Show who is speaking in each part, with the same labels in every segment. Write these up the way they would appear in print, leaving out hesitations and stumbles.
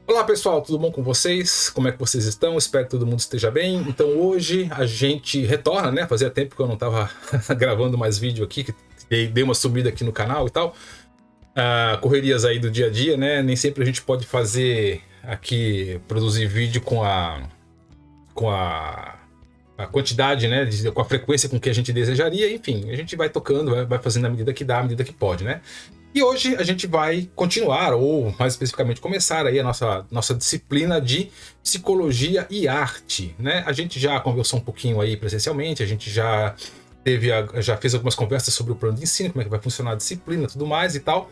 Speaker 1: Olá pessoal, tudo bom com vocês? Como é que vocês estão? Espero que todo mundo esteja bem. Então hoje a gente retorna, né? Fazia tempo que eu não estava gravando mais vídeo aqui, que dei uma sumida aqui no canal e tal. Correrias aí do dia a dia, né? Nem sempre a gente pode fazer aqui, produzir vídeo com a quantidade, né? Com a frequência com que a gente desejaria. Enfim, a gente vai tocando, vai fazendo à medida que dá, à medida que pode, né? E hoje a gente vai continuar, ou mais especificamente começar aí a nossa disciplina de psicologia e arte, né? A gente já conversou um pouquinho aí presencialmente, a gente já fez algumas conversas sobre o plano de ensino, como é que vai funcionar a disciplina, tudo mais e tal.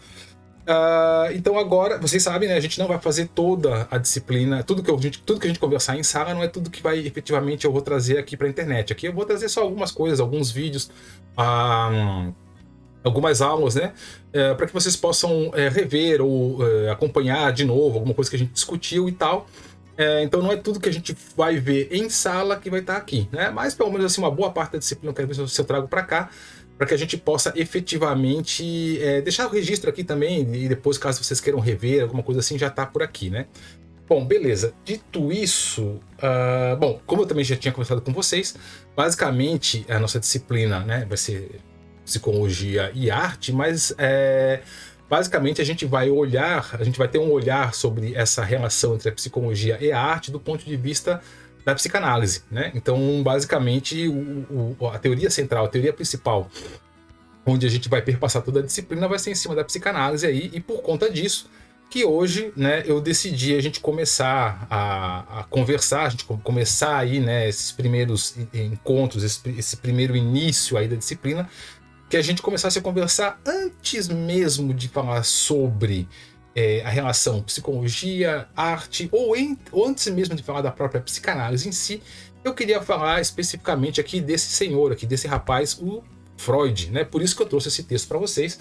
Speaker 1: Então agora, vocês sabem, né? A gente não vai fazer toda a disciplina, tudo que a gente conversar em sala não é tudo que vai efetivamente eu vou trazer aqui para a internet. Aqui eu vou trazer só algumas coisas, alguns vídeos, algumas aulas, né? Para que vocês possam rever ou acompanhar de novo alguma coisa que a gente discutiu e tal. Então não é tudo que a gente vai ver em sala que vai estar aqui, né? Mas pelo menos assim uma boa parte da disciplina eu quero ver se eu trago para cá, para que a gente possa efetivamente deixar o registro aqui também e depois, caso vocês queiram rever alguma coisa assim, já está por aqui, né? Bom, beleza. Dito isso, bom, como eu também já tinha conversado com vocês, basicamente a nossa disciplina, né, vai ser psicologia e arte, mas basicamente a gente vai ter um olhar sobre essa relação entre a psicologia e a arte do ponto de vista da psicanálise, né? Então, basicamente, a teoria central, a teoria principal, onde a gente vai perpassar toda a disciplina, vai ser em cima da psicanálise aí, e por conta disso, que hoje, né, eu decidi a gente começar a conversar, a gente começar aí, né, esses primeiros encontros, esse primeiro início aí da disciplina, que a gente começasse a conversar antes mesmo de falar sobre a relação psicologia, arte, ou antes mesmo de falar da própria psicanálise em si. Eu queria falar especificamente aqui desse senhor, aqui desse rapaz, o Freud, né? Por isso que eu trouxe esse texto para vocês.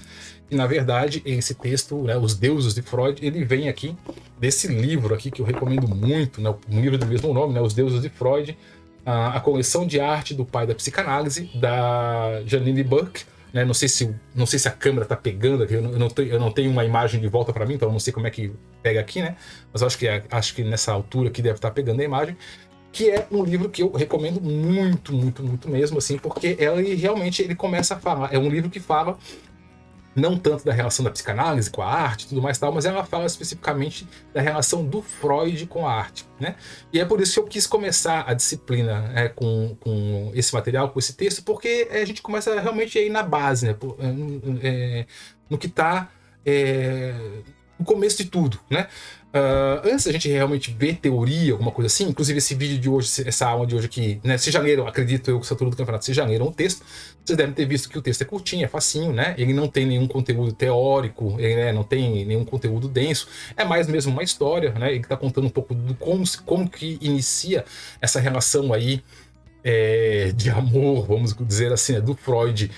Speaker 1: E na verdade, esse texto, né, Os Deuses de Freud, ele vem aqui desse livro aqui que eu recomendo muito, né, um livro do mesmo nome, né, Os Deuses de Freud, a coleção de arte do pai da psicanálise, da Janine Burke. Né? Não sei se a câmera está pegando aqui, eu não tenho uma imagem de volta para mim, então eu não sei como é que pega aqui, né? Mas eu acho que nessa altura aqui deve estar pegando a imagem, que é um livro que eu recomendo muito, muito, muito mesmo, assim, porque ele começa a falar, é um livro que fala não tanto da relação da psicanálise com a arte e tudo mais tal, mas ela fala especificamente da relação do Freud com a arte, né? E é por isso que eu quis começar a disciplina com esse material, com esse texto, porque a gente começa realmente a ir na base, né? No que está no começo de tudo, né? Antes da gente realmente ver teoria, alguma coisa assim, inclusive esse vídeo de hoje, essa aula de hoje aqui, né? Vocês já leram, acredito eu, que essa altura do campeonato, vocês já leram o texto, vocês devem ter visto que o texto é curtinho, é facinho, né? Ele não tem nenhum conteúdo teórico, ele, né, não tem nenhum conteúdo denso, é mais mesmo uma história, né? Ele está contando um pouco de como que inicia essa relação aí de amor, vamos dizer assim, né, do Freud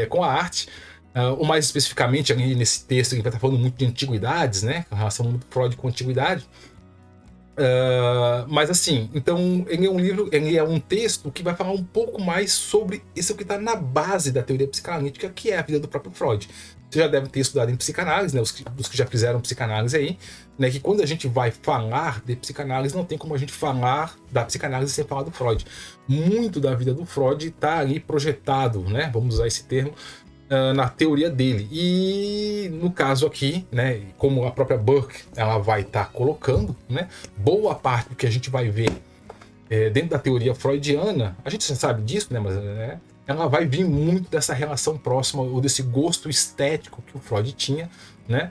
Speaker 1: com a arte. Ou mais especificamente ali nesse texto que vai estar falando muito de antiguidades, né? A relação do Freud com a antiguidade. Mas assim, então ele é um texto que vai falar um pouco mais sobre isso que está na base da teoria psicanalítica, que é a vida do próprio Freud. Você já deve ter estudado em psicanálise, né? Os que já fizeram psicanálise aí, né? Que quando a gente vai falar de psicanálise, não tem como a gente falar da psicanálise sem falar do Freud. Muito da vida do Freud está ali projetado, né? Vamos usar esse termo, na teoria dele. E no caso aqui, né, como a própria Burke ela vai estar colocando, né, boa parte do que a gente vai ver dentro da teoria freudiana, a gente já sabe disso, né, mas ela vai vir muito dessa relação próxima ou desse gosto estético que o Freud tinha, né,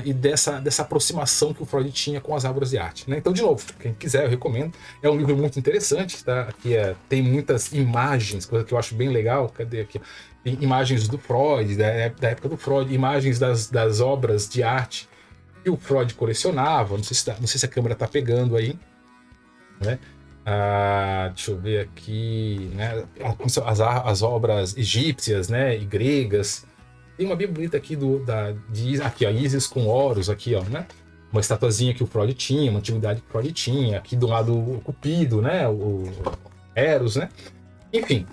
Speaker 1: e dessa aproximação que o Freud tinha com as obras de arte, né? Então, de novo, quem quiser, eu recomendo. É um livro muito interessante, tá? Aqui tem muitas imagens, coisa que eu acho bem legal. Cadê aqui? Tem imagens do Freud, da época do Freud, imagens das obras de arte que o Freud colecionava. Não sei se a câmera está pegando aí, né? Deixa eu ver aqui, né? As obras egípcias, né? E gregas. Tem uma bem bonita aqui aqui, a Ísis com Horus, aqui, ó, né? Uma estatuazinha que o Freud tinha, uma antiguidade que o Freud tinha. Aqui do lado o Cupido, né? O Eros, né? Enfim.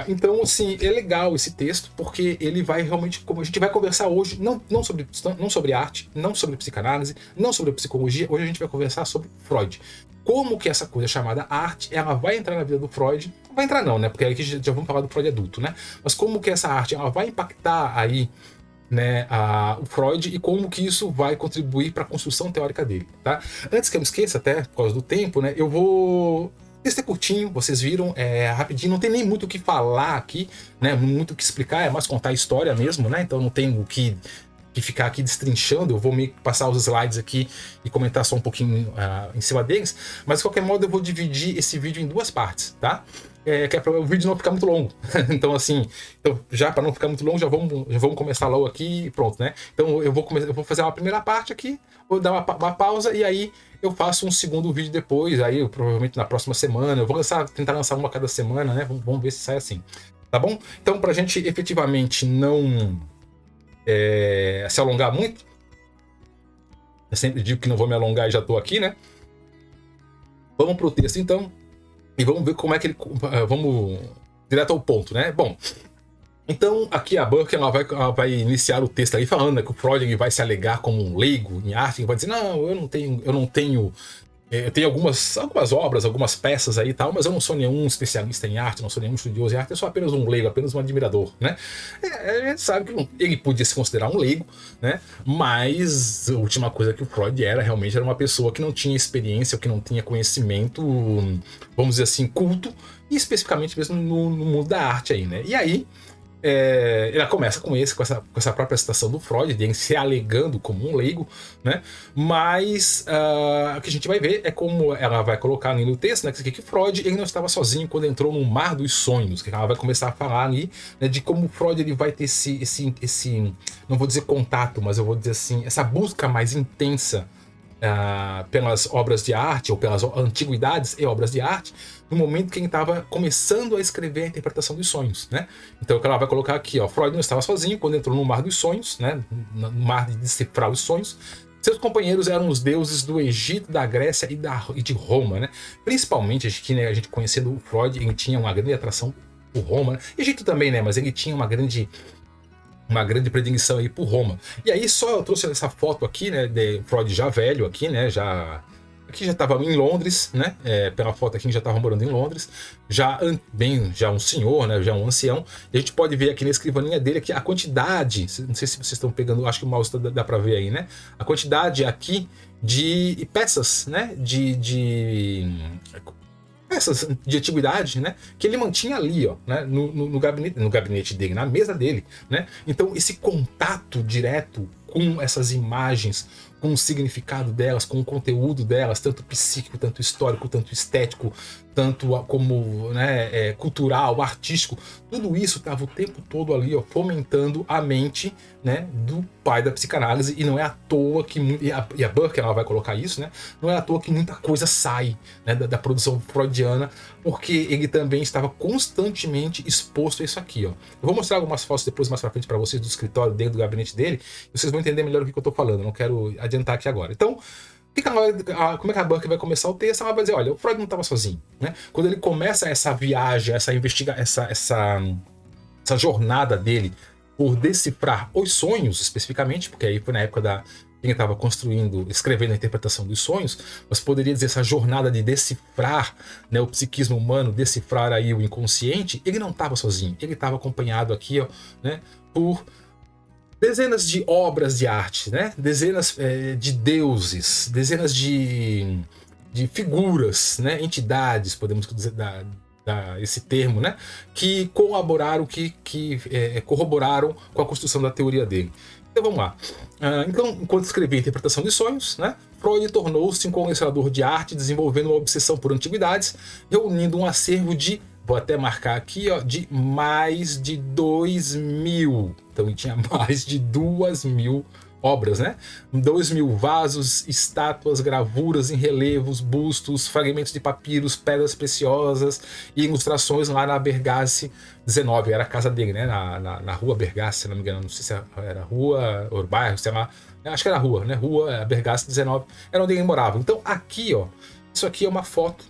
Speaker 1: Então, assim, é legal esse texto, porque ele vai realmente, como a gente vai conversar hoje, não sobre arte, não sobre psicanálise, não sobre psicologia, hoje a gente vai conversar sobre Freud. Como que essa coisa chamada arte, ela vai entrar na vida do Freud, não vai entrar não, né, porque aí que já vamos falar do Freud adulto, né, mas como que essa arte, ela vai impactar aí, né, o Freud, e como que isso vai contribuir para a construção teórica dele, tá? Antes que eu me esqueça, até por causa do tempo, né, eu vou... Esse é curtinho, vocês viram, rapidinho, não tem nem muito o que falar aqui, né, muito o que explicar, é mais contar a história mesmo, né, então não tem o que ficar aqui destrinchando, eu vou me passar os slides aqui e comentar só um pouquinho em cima deles, mas de qualquer modo eu vou dividir esse vídeo em duas partes, tá? Que é para o vídeo não ficar muito longo. Então, assim, já para não ficar muito longo, já vamos começar logo aqui e pronto, né? Então eu vou fazer uma primeira parte aqui, vou dar uma pausa e aí eu faço um segundo vídeo depois, aí provavelmente na próxima semana, eu vou tentar lançar uma cada semana, né? Vamos ver se sai assim, tá bom? Então, pra gente efetivamente não se alongar muito, eu sempre digo que não vou me alongar e já tô aqui, né? Vamos pro texto então, e vamos ver como é que ele... Vamos direto ao ponto, né? Bom, então aqui a Burke ela vai iniciar o texto aí falando, né, que o Freud ele vai se alegar como um leigo em arte, ele vai dizer, não, eu não tenho eu tenho algumas obras, algumas peças aí e tal, mas eu não sou nenhum especialista em arte, não sou nenhum estudioso em arte, eu sou apenas um leigo, apenas um admirador, né? A gente sabe que ele podia se considerar um leigo, né? Mas a última coisa que o Freud realmente era uma pessoa que não tinha experiência, ou que não tinha conhecimento, vamos dizer assim, culto, e especificamente mesmo no mundo da arte aí, né? E aí, ela começa com essa própria citação do Freud, de se alegando como um leigo, né? Mas o que a gente vai ver é como ela vai colocar ali no texto, né, que Freud ele não estava sozinho quando entrou no mar dos sonhos, que ela vai começar a falar ali, né, de como Freud ele vai ter esse, não vou dizer contato, mas eu vou dizer assim, essa busca mais intensa pelas obras de arte, ou pelas antiguidades e obras de arte, no momento que ele estava começando a escrever a interpretação dos sonhos, né? Então o que ela vai colocar aqui, ó, Freud não estava sozinho quando entrou no mar dos sonhos, né? No mar de decifrar os sonhos. Seus companheiros eram os deuses do Egito, da Grécia e de Roma, né? Principalmente, a gente conhecendo o Freud, ele tinha uma grande atração por Roma, né? Egito também, né? Mas ele tinha uma grande predileção aí por Roma. E aí só eu trouxe essa foto aqui, né, de Freud já velho aqui, né, aqui já estava em Londres, né, pela foto aqui já estava morando em Londres, já um senhor, né, já um ancião, e a gente pode ver aqui na escrivaninha dele aqui a quantidade, não sei se vocês estão pegando, acho que o mouse dá para ver aí, né, a quantidade aqui de peças, né, peças de antiguidade, né, que ele mantinha ali, ó, né, no gabinete dele, na mesa dele, né. Então esse contato direto com essas imagens, com o significado delas, com o conteúdo delas, tanto psíquico, tanto histórico, tanto estético, tanto como, né, cultural, artístico, tudo isso estava o tempo todo ali, ó, fomentando a mente, né, do pai da psicanálise, e não é à toa que e a Burke ela vai colocar isso, né, não é à toa que muita coisa sai, né, da produção freudiana, porque ele também estava constantemente exposto a isso aqui, ó. Eu vou mostrar algumas fotos depois mais pra frente para vocês do escritório dentro do gabinete dele, e vocês vão entender melhor o que eu tô falando, eu não quero adiantar aqui agora. Então, como é que a Burke vai começar o texto? Ela vai dizer, olha, o Freud não estava sozinho, né? Quando ele começa essa viagem, essa jornada dele por decifrar os sonhos, especificamente, porque aí foi na época quem estava escrevendo a interpretação dos sonhos, mas poderia dizer essa jornada de decifrar, né, o psiquismo humano, decifrar aí o inconsciente, ele não estava sozinho, ele estava acompanhado aqui, ó, né, por dezenas de obras de arte, né? Dezenas de deuses, dezenas de figuras, né? Entidades, podemos dizer, esse termo, né? Que colaboraram, que corroboraram com a construção da teoria dele. Então vamos lá. Então, enquanto escrevia a interpretação de sonhos, né, Freud tornou-se um colecionador de arte, desenvolvendo uma obsessão por antiguidades, reunindo um acervo de, vou até marcar aqui, ó, de mais de 2.000. Então ele tinha mais de 2.000 obras, né? 2.000 vasos, estátuas, gravuras em relevos, bustos, fragmentos de papiros, pedras preciosas e ilustrações lá na Bergasse 19, era a casa dele, né? Na rua Bergasse, se não me engano, não sei se era rua ou bairro, sei lá, acho que era rua, né? Rua Bergasse 19, era onde ele morava. Então aqui, ó, isso aqui é uma foto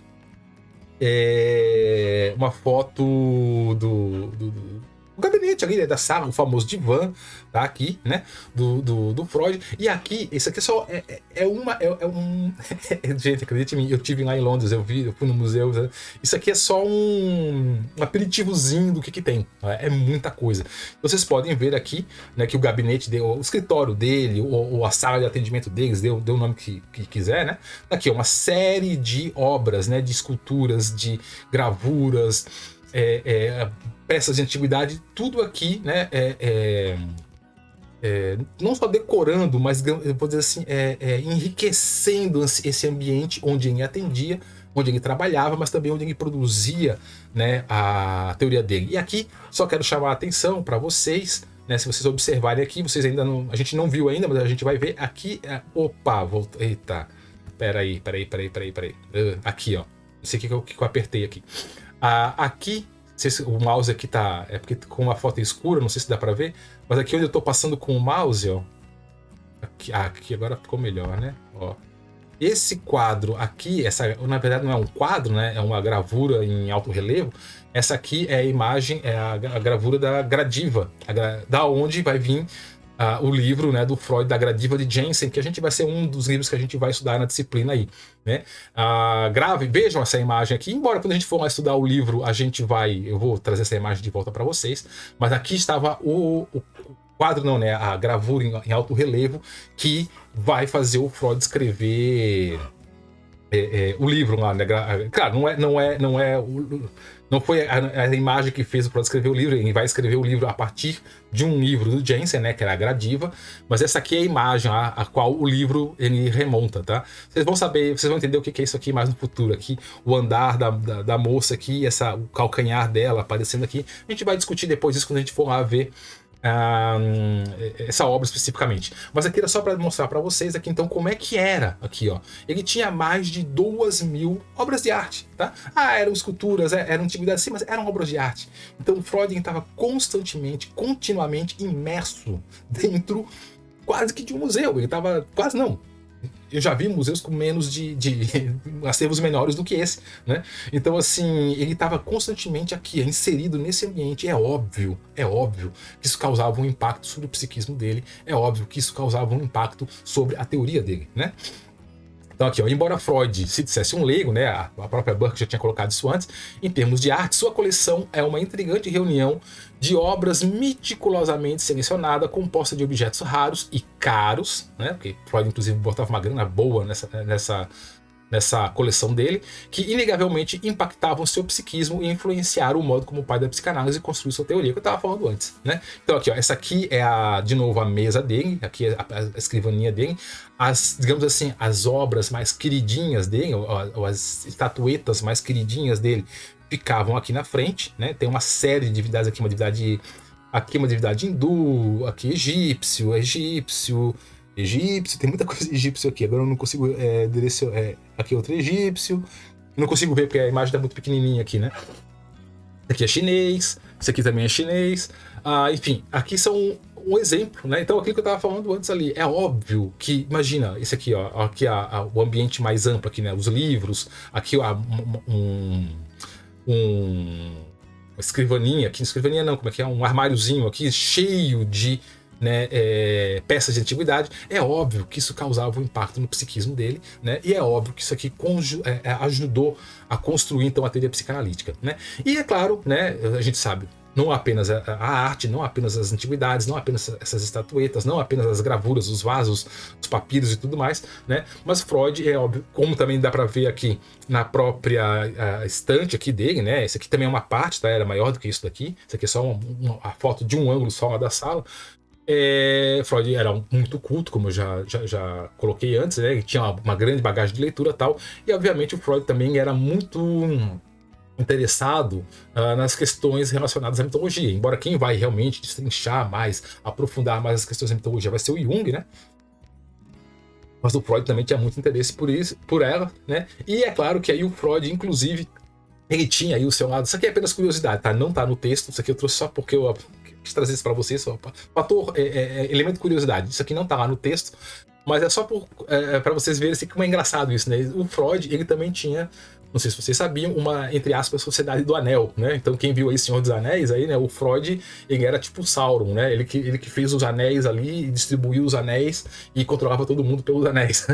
Speaker 1: uma foto do gabinete ali, né, da sala, o famoso divã, tá aqui, né, do Freud. E aqui, isso aqui só um... Gente, acredite em mim, eu tive lá em Londres, eu fui no museu, né? Isso aqui é só um aperitivozinho do que tem, né? É muita coisa. Vocês podem ver aqui, né, que o gabinete dele, o escritório dele, ou a sala de atendimento deles, deu o nome que quiser, né. Aqui é uma série de obras, né, de esculturas, de gravuras, peças de antiguidade, tudo aqui, né, não só decorando, mas eu vou dizer assim, enriquecendo esse ambiente onde ele atendia, onde ele trabalhava, mas também onde ele produzia, né, a teoria dele. E aqui só quero chamar a atenção para vocês, né, se vocês observarem aqui, vocês ainda não, a gente não viu ainda, mas a gente vai ver aqui. Opa, voltou, eita, peraí. Aqui, ó, não sei o que eu apertei aqui. Aqui, o mouse aqui tá... É porque com uma foto escura, não sei se dá pra ver. Mas aqui onde eu tô passando com o mouse, ó. Aqui agora ficou melhor, né? Ó. Esse quadro aqui, na verdade não é um quadro, né? É uma gravura em alto relevo. Essa aqui é a imagem, é a gravura da Gradiva. Da onde vai vir o livro, né, do Freud, da Gradiva de Jensen, que a gente vai ser um dos livros que a gente vai estudar na disciplina aí, né? Vejam essa imagem aqui, embora quando a gente for lá estudar o livro, eu vou trazer essa imagem de volta para vocês, mas aqui estava o quadro, não, né, a gravura em alto relevo, que vai fazer o Freud escrever o livro lá, né? Claro, não foi a imagem que fez o Freud escrever o livro, ele vai escrever o livro a partir de um livro do Jensen, né, que era a Gradiva, mas essa aqui é a imagem a qual o livro ele remonta, tá? Vocês vão saber, vocês vão entender o que é isso aqui mais no futuro, aqui, o andar da moça aqui, o calcanhar dela aparecendo aqui, a gente vai discutir depois isso quando a gente for lá ver essa obra especificamente, mas aqui era só para mostrar para vocês aqui então como é que era aqui, ó. Ele tinha mais de 2.000 obras de arte, tá? Eram esculturas, eram antiguidades, sim, mas eram obras de arte. Então o Freud estava continuamente imerso dentro quase que de um museu. Ele estava quase não. Eu já vi museus com menos de acervos menores do que esse, né? Então, assim, ele estava constantemente aqui, inserido nesse ambiente. É óbvio que isso causava um impacto sobre o psiquismo dele, é óbvio que isso causava um impacto sobre a teoria dele, né? Então aqui, ó, embora Freud se dissesse um leigo, né, a própria Burke já tinha colocado isso antes, em termos de arte, sua coleção é uma intrigante reunião de obras meticulosamente selecionada, composta de objetos raros e caros, né, porque Freud inclusive botava uma grana boa nessa coleção dele, que inegavelmente impactavam seu psiquismo e influenciaram o modo como o pai da psicanálise construiu sua teoria, que eu estava falando antes, né? Então aqui, ó, essa aqui é de novo a mesa dele, aqui é a escrivaninha dele, digamos assim, as obras mais queridinhas dele, ou as estatuetas mais queridinhas dele, ficavam aqui na frente, né? Tem uma série de divindades aqui, aqui uma divindade hindu, aqui egípcio, tem muita coisa egípcio aqui, agora eu não consigo aqui outro egípcio, não consigo ver porque a imagem tá muito pequenininha aqui, né? Aqui é chinês, isso aqui também é chinês, enfim, aqui são um exemplo, né? Então aquilo que eu tava falando antes ali, é óbvio que, imagina, esse aqui, ó, aqui o ambiente mais amplo aqui, né? Os livros, aqui uma escrivaninha, aqui escrivaninha não, como é que é? Um armáriozinho aqui cheio de, né, peças de antiguidade. É óbvio que isso causava um impacto no psiquismo dele, né? E é óbvio que isso aqui ajudou a construir então a teoria psicanalítica, né? E é claro, né, a gente sabe, não apenas a arte, não apenas as antiguidades, não apenas essas estatuetas, não apenas as gravuras, os vasos, os papiros e tudo mais, né? Mas Freud, é óbvio, como também dá para ver aqui na própria estante aqui dele, né? Esse aqui também é uma parte, tá? Era maior do que isso daqui. Isso aqui é só a foto de um ângulo só da sala. Freud era muito culto, como eu já coloquei antes, né? Ele tinha uma grande bagagem de leitura e tal. E obviamente o Freud também era muito interessado nas questões relacionadas à mitologia, embora quem vai realmente destrinchar mais, aprofundar mais as questões da mitologia vai ser o Jung, né? Mas o Freud também tinha muito interesse por ela, né? E é claro que aí o Freud, inclusive, ele tinha aí o seu lado. Isso aqui é apenas curiosidade, tá? Não tá no texto, isso aqui eu trouxe só porque eu quis trazer isso para vocês, só fator, elemento de curiosidade. Isso aqui não tá lá no texto, mas é só para vocês verem assim, como é engraçado isso, né? O Freud, ele também tinha não sei se vocês sabiam, uma, entre aspas, Sociedade do Anel, né? Então quem viu aí Senhor dos Anéis, aí, né, o Freud, ele era tipo Sauron, né? Ele que fez os anéis ali, e distribuiu os anéis e controlava todo mundo pelos anéis.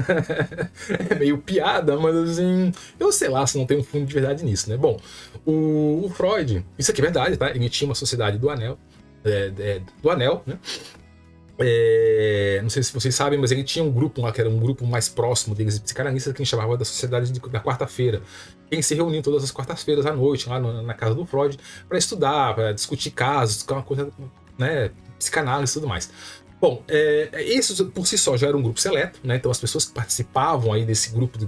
Speaker 1: É meio piada, mas assim, eu sei lá se não tem um fundo de verdade nisso, né? Bom, o Freud, isso aqui é verdade, tá? Ele tinha uma Sociedade do Anel, do Anel, né? Não sei se vocês sabem, mas ele tinha um grupo lá que era um grupo mais próximo deles, psicanalistas, que a gente chamava da Sociedade da Quarta-feira. Quem se reuniam todas as quartas-feiras à noite, lá na casa do Freud, para estudar, para discutir casos, que é uma coisa, né, psicanálise e tudo mais. Bom, isso por si só já era um grupo seleto, né? Então as pessoas que participavam aí desse grupo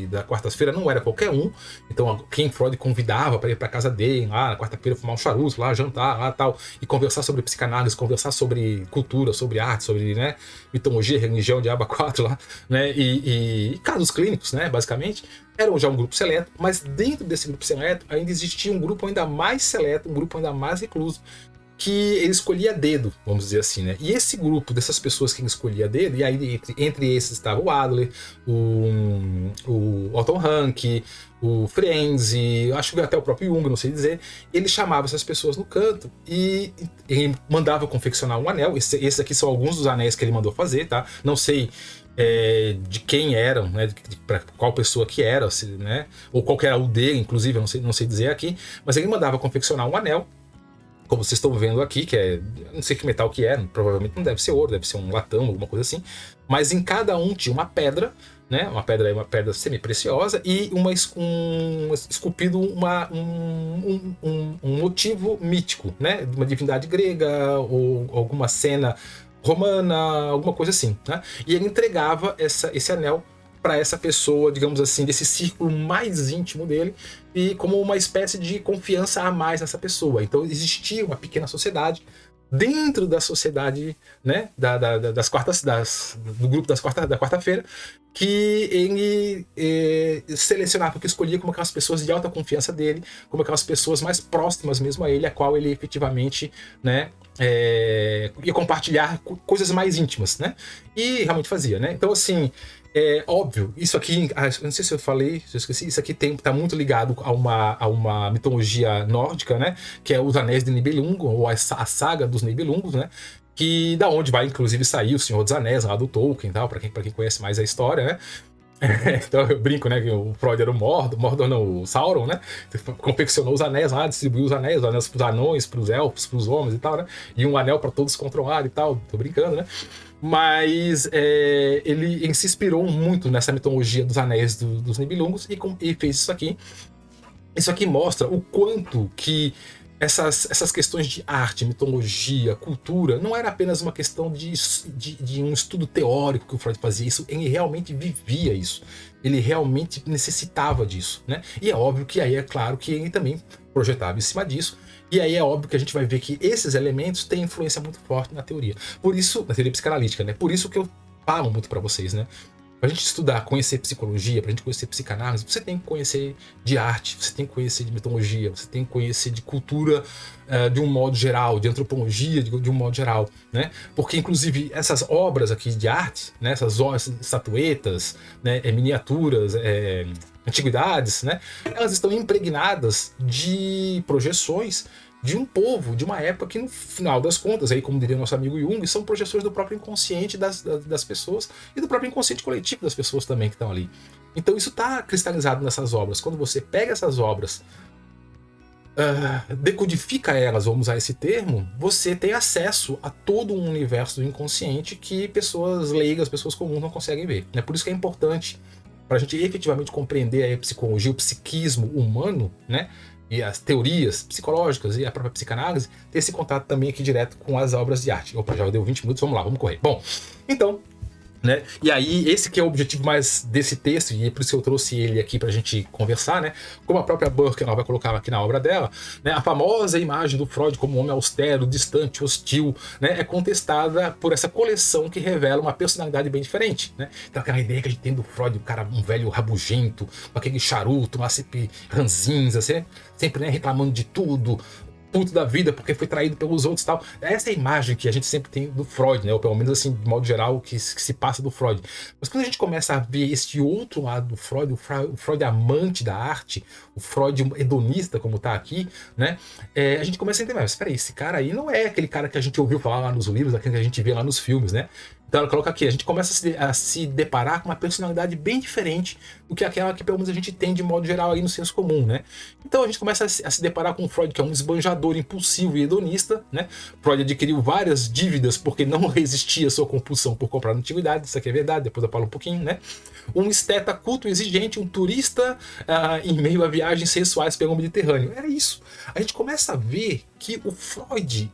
Speaker 1: da quarta-feira não era qualquer um. Então quem Freud convidava para ir para casa dele lá na quarta-feira fumar um charuto, lá jantar, lá tal, e conversar sobre psicanálise, conversar sobre cultura, sobre arte, sobre, né, mitologia, religião, diabo 4 lá, né? E casos clínicos, né? Basicamente era já um grupo seleto, mas dentro desse grupo seleto ainda existia um grupo ainda mais seleto, um grupo ainda mais recluso, que ele escolhia a dedo, vamos dizer assim, né? E esse grupo dessas pessoas que ele escolhia a dedo, e aí entre esses estava o Adler, o Otto Rank, o Frenzy, acho que até o próprio Jung, não sei dizer, ele chamava essas pessoas no canto e ele mandava confeccionar um anel. Esses aqui são alguns dos anéis que ele mandou fazer, tá? Não sei de quem eram, né, para qual pessoa que era, né, ou qual que era o dele, inclusive, eu não sei dizer aqui, mas ele mandava confeccionar um anel, como vocês estão vendo aqui, que não sei que metal que é, provavelmente não deve ser ouro, deve ser um latão, alguma coisa assim, mas em cada um tinha uma pedra, né, uma pedra semi-preciosa e esculpido um motivo mítico, né, de uma divindade grega ou alguma cena romana, alguma coisa assim, né? E ele entregava esse anel para essa pessoa, digamos assim, desse círculo mais íntimo dele, e como uma espécie de confiança a mais nessa pessoa. Então existia uma pequena sociedade dentro da sociedade, né, do grupo da quarta-feira, que ele selecionava, que escolhia como aquelas pessoas de alta confiança dele, como aquelas pessoas mais próximas mesmo a ele, a qual ele efetivamente, né, ia compartilhar coisas mais íntimas, né? E realmente fazia, né? Então, assim, óbvio, isso aqui, eu não sei se eu falei, se eu esqueci, isso aqui tá muito ligado a uma mitologia nórdica, né? Que é os Anéis de Nibelungo, ou a saga dos Nibelungos, né? Que da onde vai, inclusive, sair o Senhor dos Anéis, lá do Tolkien e tal, pra quem conhece mais a história, né? Então eu brinco, né, que o Freud era o Mordor não, o Sauron, né? Confeccionou os anéis lá, distribuiu os anéis pros anões, pros elfos, pros homens e tal, né? E um anel para todos controlar e tal, tô brincando, né? Mas ele se inspirou muito nessa mitologia dos anéis dos Nibelungos e fez isso aqui. Isso aqui mostra o quanto que essas questões de arte, mitologia, cultura, não era apenas uma questão de um estudo teórico que o Freud fazia isso, ele realmente vivia isso, ele realmente necessitava disso, né? E é óbvio que aí é claro que ele também projetava em cima disso, e aí é óbvio que a gente vai ver que esses elementos têm influência muito forte na teoria. Por isso, na teoria psicanalítica, né? Por isso que eu falo muito para vocês, né? Pra gente estudar, conhecer psicologia, pra gente conhecer psicanálise, você tem que conhecer de arte, você tem que conhecer de mitologia, você tem que conhecer de cultura de um modo geral, de antropologia de um modo geral, né? Porque, inclusive, essas obras aqui de arte, né, essas estatuetas, né, miniaturas, antiguidades, né, elas estão impregnadas de projeções de um povo, de uma época que, no final das contas, aí, como diria nosso amigo Jung, são projeções do próprio inconsciente das pessoas e do próprio inconsciente coletivo das pessoas também que estão ali. Então isso está cristalizado nessas obras. Quando você pega essas obras, decodifica elas, vamos usar esse termo, você tem acesso a todo um universo do inconsciente que pessoas leigas, pessoas comuns não conseguem ver. É por isso que é importante, para a gente efetivamente compreender a psicologia, o psiquismo humano, né? E as teorias psicológicas e a própria psicanálise, ter esse contato também aqui direto com as obras de arte. Opa, já deu 20 minutos, vamos lá, vamos correr. Bom, então, né? E aí, esse que é o objetivo mais desse texto, e é por isso que eu trouxe ele aqui pra gente conversar, né? Como a própria Burke, ela vai colocar aqui na obra dela, né? A famosa imagem do Freud como um homem austero, distante, hostil, né? É contestada por essa coleção que revela uma personalidade bem diferente, né? Então aquela ideia que a gente tem do Freud, o cara, um velho rabugento, com aquele charuto, uma sempre ranzinza, sempre, né, reclamando de tudo, puto da vida porque foi traído pelos outros e tal. Essa é a imagem que a gente sempre tem do Freud, né? Ou pelo menos assim, de modo geral, que se passa do Freud. Mas quando a gente começa a ver esse outro lado do Freud, o Freud amante da arte, o Freud hedonista, como tá aqui, né? A gente começa a entender, mas peraí, esse cara aí não é aquele cara que a gente ouviu falar lá nos livros, aquele que a gente vê lá nos filmes, né? Então ela coloca aqui, a gente começa a se deparar com uma personalidade bem diferente do que aquela que pelo menos a gente tem de modo geral aí no senso comum, né? Então a gente começa a se deparar com o Freud, que é um esbanjador impulsivo e hedonista, né? Freud adquiriu várias dívidas porque não resistia à sua compulsão por comprar antiguidades, isso aqui é verdade, depois eu falo um pouquinho, né? Um esteta culto e exigente, um turista em meio a viagens sensuais pelo Mediterrâneo. Era isso. A gente começa a ver que o Freud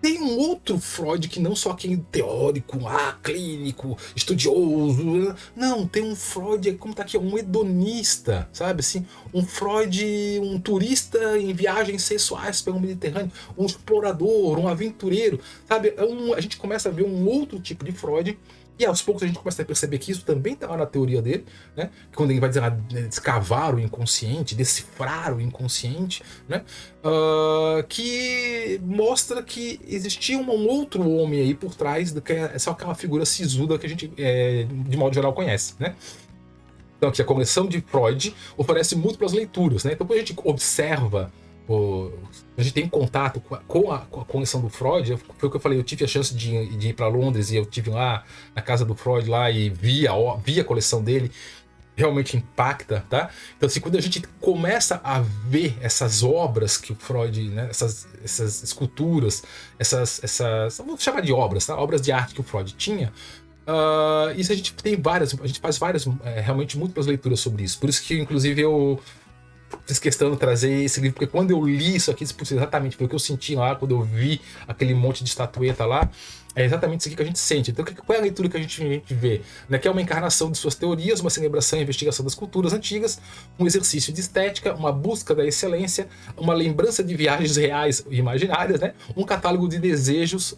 Speaker 1: tem um outro Freud que não só aquele teórico, clínico, estudioso. Não, tem um Freud, como tá aqui, um hedonista, sabe assim? Um Freud, um turista em viagens sensuais pelo Mediterrâneo, um explorador, um aventureiro, sabe? A gente começa a ver um outro tipo de Freud. E aos poucos a gente começa a perceber que isso também está lá na teoria dele, né? Quando ele vai dizer escavar o inconsciente, decifrar o inconsciente, né? Que mostra que existia um outro homem aí por trás do que é só aquela figura sisuda que a gente, de modo geral, conhece, né? Então aqui a coleção de Freud oferece múltiplas leituras, né? Então quando a gente observa, a gente tem contato com a coleção do Freud, foi o que eu falei, eu tive a chance de ir para Londres e eu tive lá na casa do Freud lá e vi a coleção dele, realmente impacta, tá? Então assim, quando a gente começa a ver essas obras que o Freud, né, essas esculturas, vamos chamar de obras, tá? Obras de arte que o Freud tinha, isso a gente faz várias, realmente múltiplas leituras sobre isso, por isso que inclusive eu fiz questão de trazer esse livro, porque quando eu li isso aqui, exatamente foi o que eu senti lá, quando eu vi aquele monte de estatueta lá, é exatamente isso aqui que a gente sente. Então qual é a leitura que a gente vê? Né? Que é uma encarnação de suas teorias, uma celebração e investigação das culturas antigas, um exercício de estética, uma busca da excelência, uma lembrança de viagens reais e imaginárias, né? Um catálogo de desejos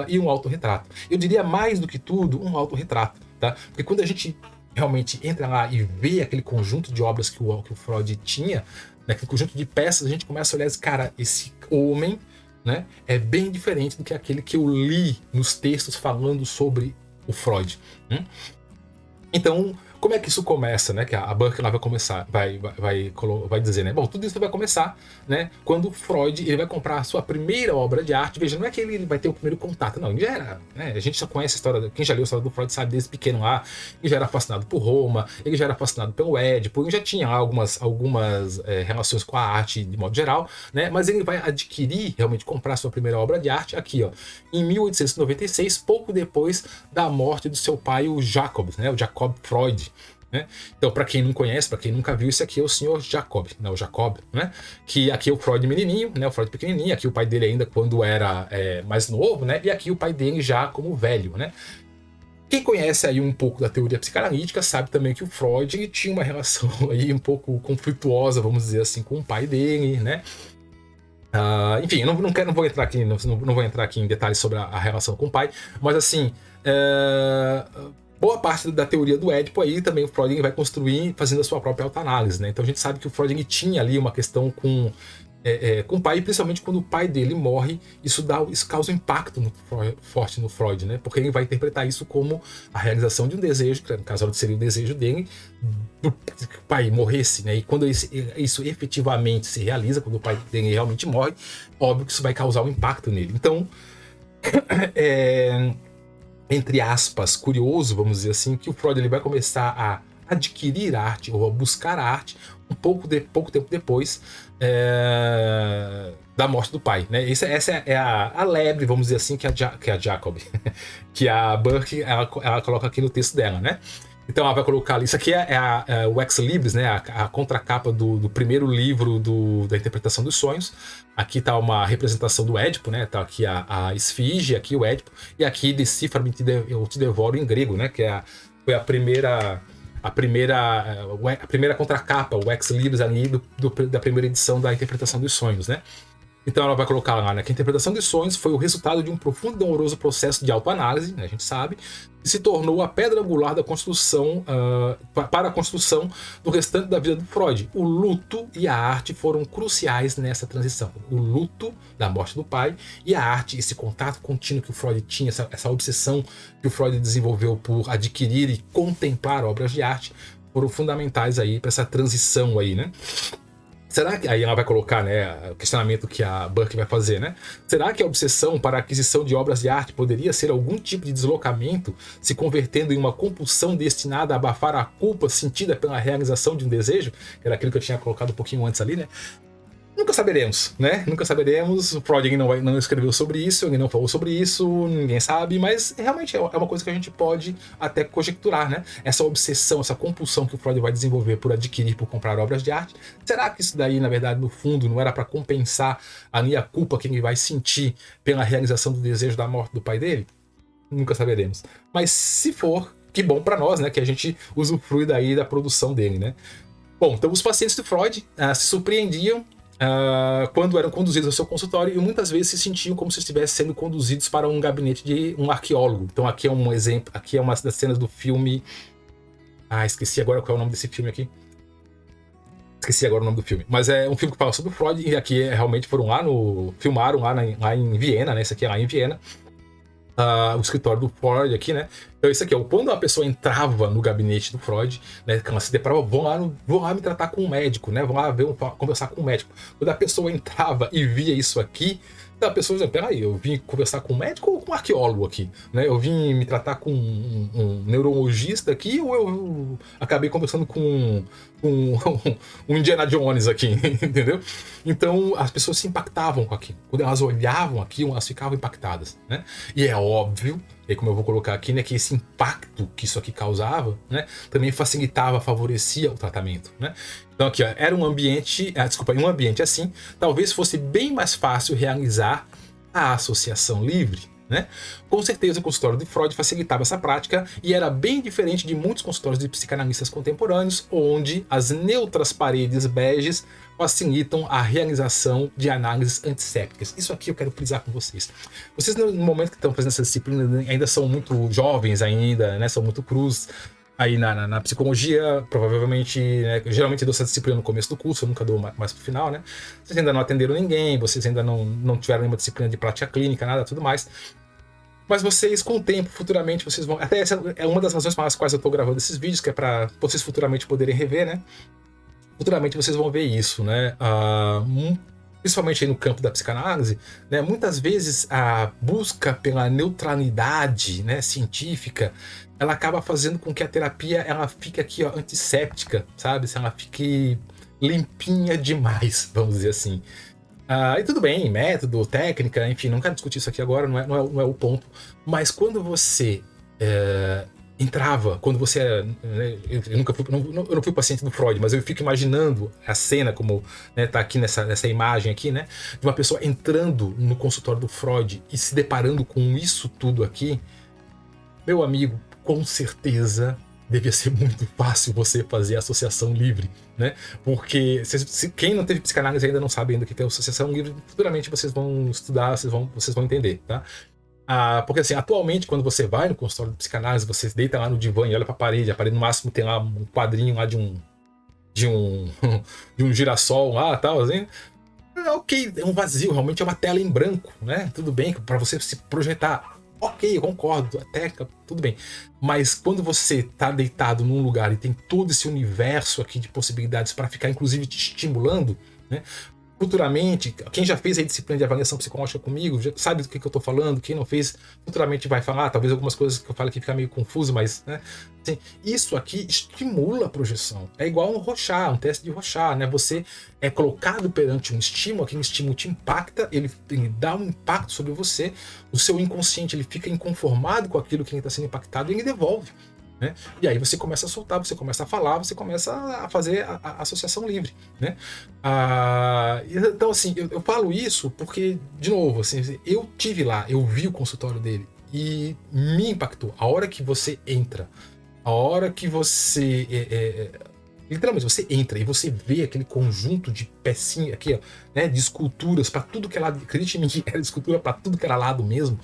Speaker 1: e um autorretrato. Eu diria mais do que tudo, um autorretrato, tá? Porque quando a gente realmente entra lá e vê aquele conjunto de obras que o Freud tinha, né, aquele conjunto de peças, a gente começa a olhar e diz, cara, esse homem, né, é bem diferente do que aquele que eu li nos textos falando sobre o Freud. Então, como é que isso começa, né? Que a Burke lá vai começar, vai dizer, né? Bom, tudo isso vai começar, né? Quando Freud ele vai comprar a sua primeira obra de arte. Veja, não é que ele vai ter o primeiro contato, não. Ele já era, né? A gente só conhece a história, quem já leu a história do Freud sabe desde pequeno lá. Ele já era fascinado por Roma, ele já era fascinado pelo Édipo, ele já tinha lá algumas relações com a arte de modo geral, né? Mas ele vai adquirir, realmente comprar a sua primeira obra de arte aqui, ó, em 1896, pouco depois da morte do seu pai, o Jacob, né? O Jacob Freud. Né? Então, para quem não conhece, para quem nunca viu, esse aqui é o senhor Jacob, né? O Jacob, né? Que aqui é o Freud menininho, né? O Freud pequenininho, aqui o pai dele ainda quando era mais novo, né? E aqui o pai dele já como velho, né? Quem conhece aí um pouco da teoria psicanalítica sabe também que o Freud ele tinha uma relação aí um pouco conflituosa, vamos dizer assim, com o pai dele, né? Enfim, eu não vou entrar aqui, não vou entrar aqui em detalhes sobre a relação com o pai, mas assim, boa parte da teoria do Édipo aí também o Freud vai construir fazendo a sua própria autoanálise, né? Então a gente sabe que o Freud ele tinha ali uma questão com o pai, principalmente quando o pai dele morre, isso causa um impacto forte no Freud, né? Porque ele vai interpretar isso como a realização de um desejo, que no caso seria o desejo dele, que o pai morresse, né? E quando isso efetivamente se realiza, quando o pai dele realmente morre, óbvio que isso vai causar um impacto nele. Então, entre aspas, curioso, vamos dizer assim, que o Freud ele vai começar a adquirir arte ou a buscar a arte pouco tempo depois da morte do pai, né? Essa é a lebre, vamos dizer assim, que a Jacob, que a Burke ela coloca aqui no texto dela, né? Então ela vai colocar ali, isso aqui é o Ex Libris, né? A contracapa do primeiro livro da interpretação dos sonhos. Aqui está uma representação do Édipo, né? Tá aqui a esfinge, aqui o Édipo, e aqui Decifra-me, eu te devoro em grego, né? Que foi a primeira contracapa, o Ex Libris ali da primeira edição da interpretação dos sonhos, né? Então ela vai colocar lá, né, que a interpretação de sonhos foi o resultado de um profundo e doloroso processo de autoanálise, né, a gente sabe, que se tornou a pedra angular da construção, para a construção do restante da vida do Freud. O luto e a arte foram cruciais nessa transição. O luto da morte do pai e a arte, esse contato contínuo que o Freud tinha, essa obsessão que o Freud desenvolveu por adquirir e contemplar obras de arte, foram fundamentais aí para essa transição aí, né? Será que, aí ela vai colocar, né, o questionamento que a Burke vai fazer, né? Será que a obsessão para a aquisição de obras de arte poderia ser algum tipo de deslocamento, se convertendo em uma compulsão destinada a abafar a culpa sentida pela realização de um desejo? Que era aquilo que eu tinha colocado um pouquinho antes ali, né? Nunca saberemos, né? Nunca saberemos. O Freud não escreveu sobre isso, ele não falou sobre isso, ninguém sabe, mas realmente é uma coisa que a gente pode até conjecturar, né? Essa obsessão, essa compulsão que o Freud vai desenvolver por adquirir, por comprar obras de arte. Será que isso daí, na verdade, no fundo, não era para compensar a minha culpa que ele vai sentir pela realização do desejo da morte do pai dele? Nunca saberemos. Mas se for, que bom para nós, né? Que a gente usufrui daí da produção dele, né? Bom, então os pacientes do Freud se surpreendiam quando eram conduzidos ao seu consultório e muitas vezes se sentiam como se estivessem sendo conduzidos para um gabinete de um arqueólogo. Então aqui é um exemplo, aqui é uma das cenas do filme... esqueci agora qual é o nome desse filme aqui. Esqueci agora o nome do filme. Mas é um filme que fala sobre o Freud e aqui realmente foram filmaram lá em Viena, né? Esse aqui é lá em Viena. O escritório do Freud aqui, né? Então isso aqui, quando a pessoa entrava no gabinete do Freud, né, ela se deparava, vão lá me tratar com um médico, né? Vão lá conversar com um médico. Quando a pessoa entrava e via isso aqui, a pessoa dizia, peraí, eu vim conversar com um médico ou com um arqueólogo aqui? Né? Eu vim me tratar com um neurologista aqui ou eu acabei conversando com um Indiana Jones aqui, entendeu? Então as pessoas se impactavam com aquilo. Quando elas olhavam aquilo, elas ficavam impactadas, né? E é óbvio, e como eu vou colocar aqui, né, que esse impacto que isso aqui causava, né, também facilitava, favorecia o tratamento, né? Então aqui, ó, era um ambiente, em um ambiente assim, talvez fosse bem mais fácil realizar a associação livre, né? Com certeza o consultório de Freud facilitava essa prática e era bem diferente de muitos consultórios de psicanalistas contemporâneos, onde as neutras paredes beges facilitam a realização de análises antissépticas. Isso aqui eu quero frisar com vocês. Vocês no momento que estão fazendo essa disciplina ainda são muito jovens ainda, né? São muito crus aí na psicologia, provavelmente, né, geralmente eu dou essa disciplina no começo do curso, eu nunca dou mais pro final, né? Vocês ainda não atenderam ninguém, vocês ainda não tiveram nenhuma disciplina de prática clínica, nada, tudo mais. Mas vocês, com o tempo, futuramente, vocês vão... Até essa é uma das razões pelas quais eu tô gravando esses vídeos, que é para vocês futuramente poderem rever, né? Futuramente vocês vão ver isso, né? Principalmente aí no campo da psicanálise, né? Muitas vezes a busca pela neutralidade, né, científica, ela acaba fazendo com que a terapia ela fique aqui, ó, antisséptica, sabe? Se ela fique limpinha demais, vamos dizer assim. E tudo bem, método, técnica, enfim, não quero discutir isso aqui agora, não é o ponto. Mas quando você entrava, quando você... Né, eu não fui paciente do Freud, mas eu fico imaginando a cena, como, né, tá aqui nessa imagem aqui, né? De uma pessoa entrando no consultório do Freud e se deparando com isso tudo aqui. Meu amigo, com certeza devia ser muito fácil você fazer associação livre, né? Porque quem não teve psicanálise ainda não sabe ainda que tem associação livre, futuramente vocês vão estudar, vocês vão entender, tá? Porque assim, atualmente quando você vai no consultório de psicanálise, você deita lá no divã e olha pra parede, a parede no máximo tem lá um quadrinho lá de um girassol lá, tal, assim. Ok, é um vazio, realmente é uma tela em branco, né? Tudo bem, para você se projetar. Ok, eu concordo, até tudo bem. Mas quando você tá deitado num lugar e tem todo esse universo aqui de possibilidades para ficar, inclusive, te estimulando, né? Futuramente, quem já fez a disciplina de avaliação psicológica comigo, já sabe do que eu tô falando. Quem não fez, futuramente vai falar. Talvez algumas coisas que eu falo aqui fica meio confuso, mas, né? Assim, isso aqui estimula a projeção. É igual um teste de Rorschach, né? Você é colocado perante um estímulo, aquele estímulo te impacta, ele dá um impacto sobre você, o seu inconsciente ele fica inconformado com aquilo que está sendo impactado e ele devolve. Né? E aí você começa a soltar, você começa a falar, você começa a fazer a associação livre, né? Então assim, eu falo isso porque, de novo, assim, eu tive lá, eu vi o consultório dele e me impactou. A hora que você entra, a hora que você Literalmente, você entra e você vê aquele conjunto de pecinhas aqui, ó, né, de esculturas para tudo que é lado. Acredite em mim, era escultura para tudo que era lado mesmo.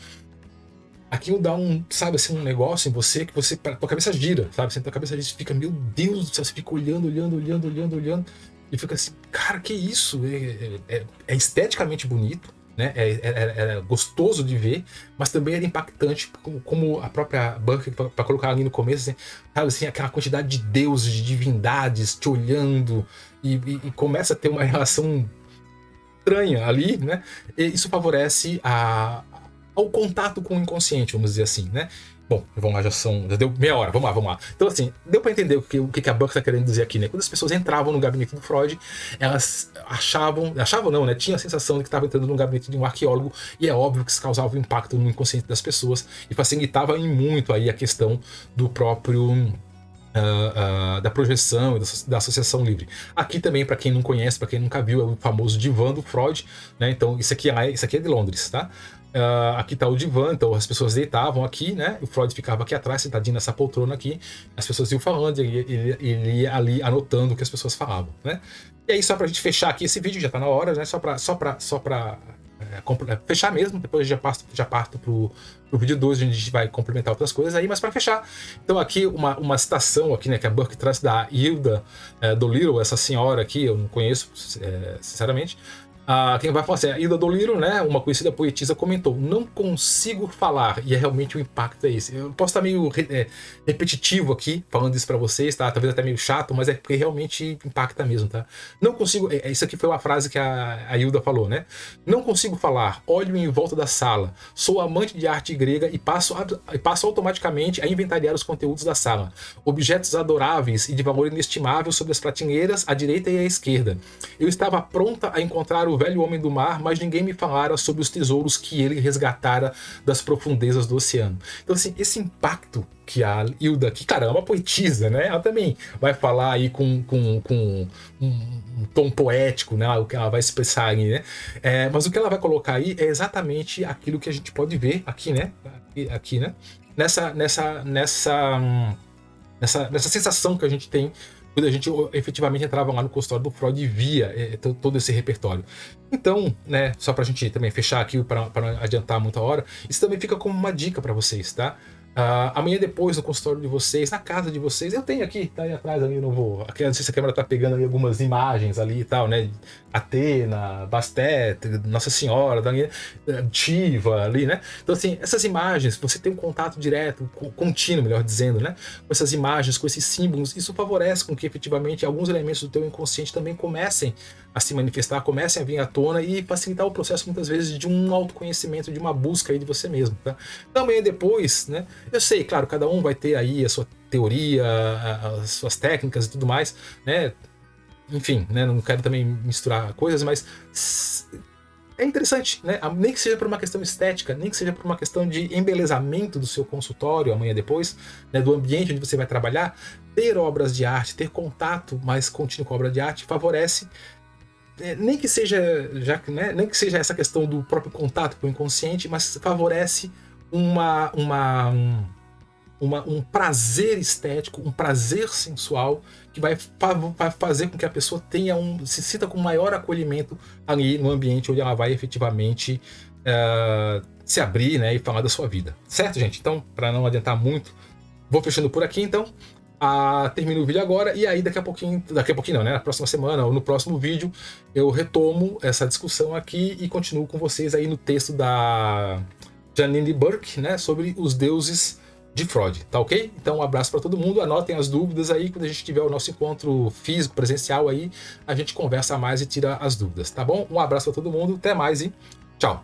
Speaker 1: Aquilo dá sabe assim, um negócio em você que tua cabeça gira, sabe? Tua cabeça gira, você fica, meu Deus do céu, você fica olhando, e fica assim, cara, que isso? É esteticamente bonito, né? É gostoso de ver, mas também era impactante, como a própria Burke, para colocar ali no começo, assim, sabe assim, aquela quantidade de deuses, de divindades te olhando, e começa a ter uma relação estranha ali, né? E isso favorece ao contato com o inconsciente, vamos dizer assim, né? Bom, vamos lá, já deu meia hora, vamos lá. Então, assim, deu para entender o que a Burke está querendo dizer aqui, né? Quando as pessoas entravam no gabinete do Freud, elas achavam não, né? Tinha a sensação de que estava entrando no gabinete de um arqueólogo, e é óbvio que isso causava um impacto no inconsciente das pessoas e facilitava em muito aí a questão do próprio da projeção e da associação livre. Aqui também, para quem não conhece, para quem nunca viu, é o famoso divã do Freud, né? Então isso aqui é de Londres, tá? Aqui tá o divã, então as pessoas deitavam aqui, né? O Freud ficava aqui atrás, sentadinho nessa poltrona aqui, as pessoas iam falando, ele ia ali anotando o que as pessoas falavam, né? E aí, só pra gente fechar aqui esse vídeo, já tá na hora, né? Só pra fechar mesmo, depois já parto pro vídeo 2, onde a gente vai complementar outras coisas aí, mas para fechar, então aqui uma citação aqui, né, que a Burke traz da Hilda Dolittle, essa senhora aqui, eu não conheço, sinceramente. Quem vai falar assim, a Hilda Dolittle, né, uma conhecida poetisa, comentou: não consigo falar, e realmente o impacto é esse. Eu posso estar meio repetitivo aqui, falando isso para vocês, tá? Talvez até meio chato, mas é porque realmente impacta mesmo, tá? Não consigo, isso aqui foi uma frase que a Hilda falou, né? Não consigo falar, olho em volta da sala, sou amante de arte grega e passo automaticamente a inventariar os conteúdos da sala. Objetos adoráveis e de valor inestimável sobre as prateleiras à direita e à esquerda. Eu estava pronta a encontrar o velho homem do mar, mas ninguém me falara sobre os tesouros que ele resgatara das profundezas do oceano. Então, assim, esse impacto que a Hilda, que, cara, é uma poetisa, né? Ela também vai falar aí com um tom poético, né? O que ela vai expressar aí, né? Mas o que ela vai colocar aí é exatamente aquilo que a gente pode ver aqui, né? Aqui, né? Nessa sensação que a gente tem quando a gente efetivamente entrava lá no consultório do Freud e via todo esse repertório. Então, né, só pra gente também fechar aqui, para não adiantar muita hora, isso também fica como uma dica para vocês, tá? Amanhã depois, no consultório de vocês, na casa de vocês, eu tenho aqui, tá aí atrás ali, eu não vou... Aqui, não sei se a câmera tá pegando ali algumas imagens ali e tal, né? Atena, Bastet, Nossa Senhora, Shiva ali, né? Então, assim, essas imagens, você tem um contato direto, contínuo, melhor dizendo, né? Com essas imagens, com esses símbolos, isso favorece com que efetivamente alguns elementos do teu inconsciente também comecem a se manifestar, comecem a vir à tona e facilitar o processo, muitas vezes, de um autoconhecimento, de uma busca aí de você mesmo, tá? Então, amanhã depois, né? Eu sei, claro, cada um vai ter aí a sua teoria, as suas técnicas e tudo mais, né? Enfim, né? Não quero também misturar coisas, mas é interessante, né? Nem que seja por uma questão estética, nem que seja por uma questão de embelezamento do seu consultório amanhã depois, né? Do ambiente onde você vai trabalhar, ter obras de arte, ter contato mais contínuo com a obra de arte favorece. Nem que seja nem que seja essa questão do próprio contato com o inconsciente, mas favorece um prazer estético, um prazer sensual que vai fazer com que a pessoa se sinta com maior acolhimento ali no ambiente onde ela vai efetivamente se abrir, né, e falar da sua vida. Certo, gente? Então, para não adiantar muito, vou fechando por aqui, então. Termino o vídeo agora e aí daqui a pouquinho não, né? Na próxima semana ou no próximo vídeo eu retomo essa discussão aqui e continuo com vocês aí no texto da Janine Burke, né? Sobre os deuses de Freud, tá ok? Então um abraço para todo mundo, anotem as dúvidas aí, quando a gente tiver o nosso encontro físico, presencial aí, a gente conversa mais e tira as dúvidas, tá bom? Um abraço para todo mundo, até mais e tchau!